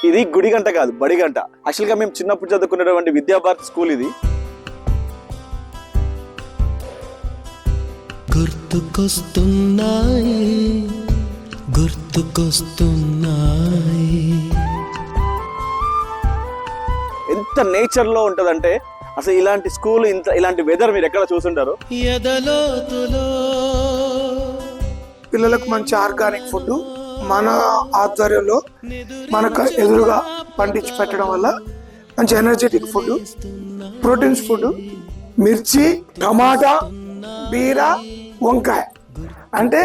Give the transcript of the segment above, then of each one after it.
ఇది గుడి గంట కాదు, బడి గంట. యాక్చువల్గా మేము చిన్నప్పుడు చదువుకున్నటువంటి విద్యాభారతి స్కూల్ ఇది. ఎంత నేచర్ లో ఉంటదంటే అసలు ఇలాంటి స్కూల్, ఇలాంటి వెదర్ మీరు ఎక్కడ చూసుంటారు. పిల్లలకు మంచి ఆర్గానిక్ ఫుడ్ మన ఆధ్వర్యంలో మనకు ఎదురుగా పండించి పెట్టడం వల్ల మంచి ఎనర్జెటిక్ ఫుడ్, ప్రోటీన్స్ ఫుడ్, మిర్చి, టమాటా, బీర, వంకాయ అంటే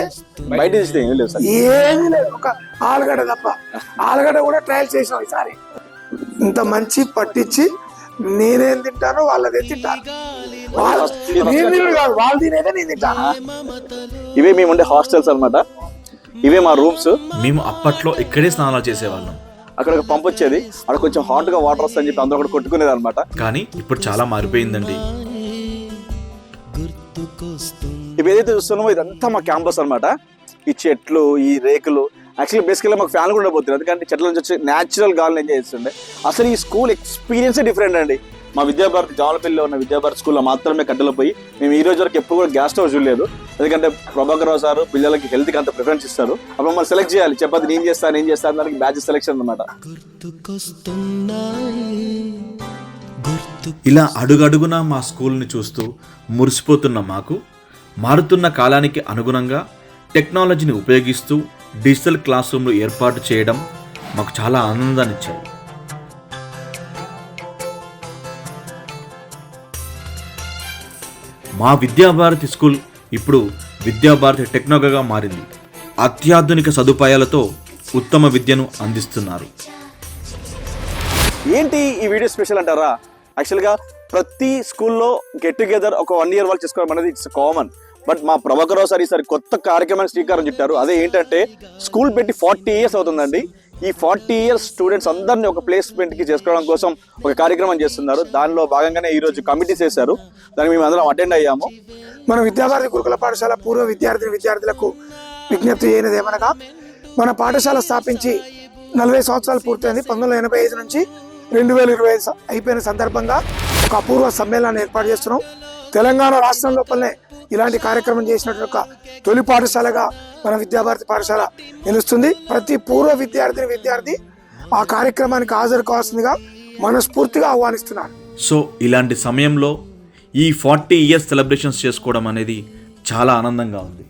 బయట ఏమీ లేదు, ఒక ఆలుగడ్డ తప్ప. ఆలుగడ్డ కూడా ట్రయల్ చేసాం ఈసారి. ఇంత మంచి పట్టించి నేనేం తింటానో వాళ్ళదే తింటాను, వాళ్ళు తినేదే నేను తింటాను. ఇవే మేము ఉండే హాస్టల్స్ అన్నమాట. ఇవే మా రూమ్స్. మేము అప్పట్లో ఇక్కడే స్నానాలు చేసేవాళ్ళం. అక్కడ ఒక పంప్ వచ్చేది, అక్కడ కొంచెం హాట్ గా వాటర్ వస్తాయని చెప్పి అందరూ అక్కడ కొట్టుకునేది అనమాట. కానీ ఇప్పుడు చాలా మారిపోయిందండి. ఇవి ఏదైతే చూస్తున్నామో ఇదంతా మా క్యాంపస్ అనమాట. ఈ చెట్లు, ఈ రేకులు, యాక్చువల్లీ బేసికల్గా మాకు ఫ్యాన్ కూడా ఉండబోతుంది, ఎందుకంటే చెట్ల నుంచి వచ్చి న్యాచురల్ గాలిని ఎంజాయ్ చేస్తుండే. అసలు ఈ స్కూల్ ఎక్స్పీరియన్సే డిఫరెంట్ అండి. మా విద్యాభారతి జామలపల్లిలో ఉన్న విద్యాభారతి స్కూల్లో మాత్రమే కట్టెలు పోయి మేము ఈ రోజు వరకు ఎప్పుడు కూడా గ్యాస్ స్టవ్ చూడలేదు. ఎందుకంటే ప్రభాకర్ రావు సార్ పిల్లలకి హెల్త్కి అంత ప్రిఫరెన్స్ ఇస్తారు. అప్పుడు మమ్మల్ని సెలెక్ట్ చేయాలి, చెప్పదు నేను చేస్తాను దానికి బ్యాచ్ సెలెక్షన్ అనమాట. ఇలా అడుగడుగునా మా స్కూల్ని చూస్తూ మురిసిపోతున్న మాకు మారుతున్న కాలానికి అనుగుణంగా టెక్నాలజీని ఉపయోగిస్తూ డిజిటల్ క్లాస్ రూమ్లు ఏర్పాటు చేయడం మాకు చాలా ఆనందాన్ని ఇచ్చాయి. మా విద్యాభారతి స్కూల్ ఇప్పుడు విద్యాభారతి టెక్నోగా మారింది. అత్యాధునిక సదుపాయాలతో ఉత్తమ విద్యను అందిస్తున్నారు. ఏంటి ఈ వీడియో స్పెషల్ అంటారా? యాక్చువల్గా ప్రతి స్కూల్లో గెట్ టుగెదర్ ఒక 1 year వాళ్ళు చేసుకోవడం అనేది ఇట్స్ కామన్. బట్ మా ప్రభాకర్ రావు సార్ ఈసారి కొత్త కార్యక్రమాన్ని శ్రీకారం చుట్టారు. అదే ఏంటంటే స్కూల్ పెట్టి 40 years అవుతుందండి. ఈ 40 years స్టూడెంట్స్ అందరినీ ఒక ప్లేస్మెంట్కి చేసుకోవడం కోసం ఒక కార్యక్రమం చేస్తున్నారు. దానిలో భాగంగానే ఈరోజు కమిటీస్ వేశారు, దానికి మేము అందరం అటెండ్ అయ్యాము. మన విద్యాభారతి గురుకుల పాఠశాల పూర్వ విద్యార్థులకు విజ్ఞప్తి చేయనిది ఏమనగా, మన పాఠశాల స్థాపించి 40 సంవత్సరాలు పూర్తయింది. 1985 నుంచి 2025 అయిపోయిన సందర్భంగా ఒక అపూర్వ సమ్మేళనాన్ని ఏర్పాటు చేస్తున్నాం. తెలంగాణ రాష్ట్రం లోపలనే ఇలాంటి కార్యక్రమం చేసినటువంటి ఒక తొలి పాఠశాలగా మన విద్యాభారతి పాఠశాల నిలుస్తుంది. ప్రతి పూర్వ విద్యార్థి ఆ కార్యక్రమానికి హాజరు కావాల్సిందిగా మనస్ఫూర్తిగా ఆహ్వానిస్తున్నారు. సో ఇలాంటి సమయంలో ఈ 40 years సెలబ్రేషన్స్ చేసుకోవడం అనేది చాలా ఆనందంగా ఉంది.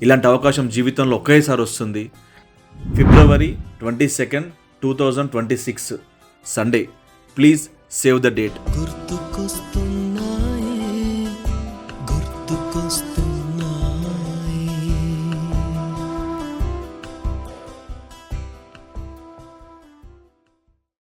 ఇలాంటి అవకాశం జీవితంలో ఒకేసారి వస్తుంది. February 22nd, 2026 Sunday. Please save the date.